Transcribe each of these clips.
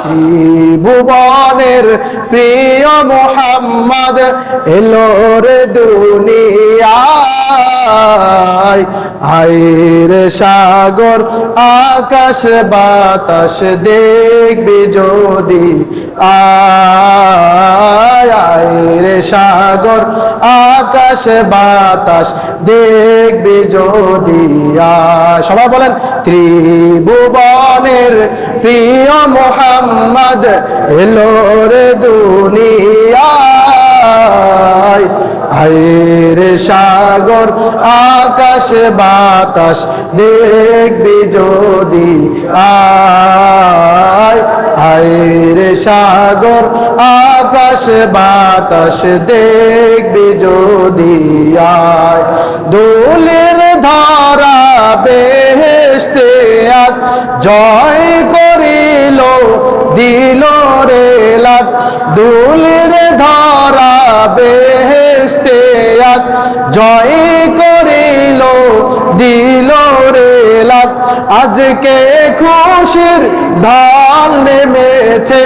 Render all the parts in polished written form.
ত্রিভুবনের প্রিয় মুহাম্মদ এলো রে দুনিয়ায় আইরে সাগর আকাশ বাতাস দেখবি যদি আইরে সাগর আকাশ বাতাস দেখবি যদি সবাই বলেন ত্রিভুবনের প্রিয় মুহাম্মদ এলো রে দুনিয়ায় আইরে সাগর আকাশ বাতাস দেখবি যদি আইরে সাগর আকাশ বাতাস দেখবি যদি দোলের ধরা বেহেশতে আজ জয় করিল দিল রে লাজ দোলের ধরা বেহেশতে আজ জয় করিল দিল রে লাজ আজকে খুশির ঢল নেমেছে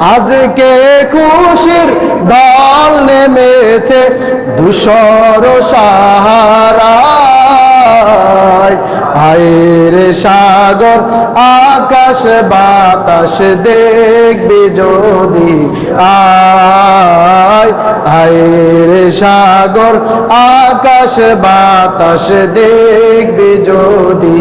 আজকে খুশির ঢল নেমেছে ধূসর সাহারায় আইরে সাগর আকাশ বাতাস দেখবি যদি আইরে সাগর আকাশ বাতাস দেখবি যদি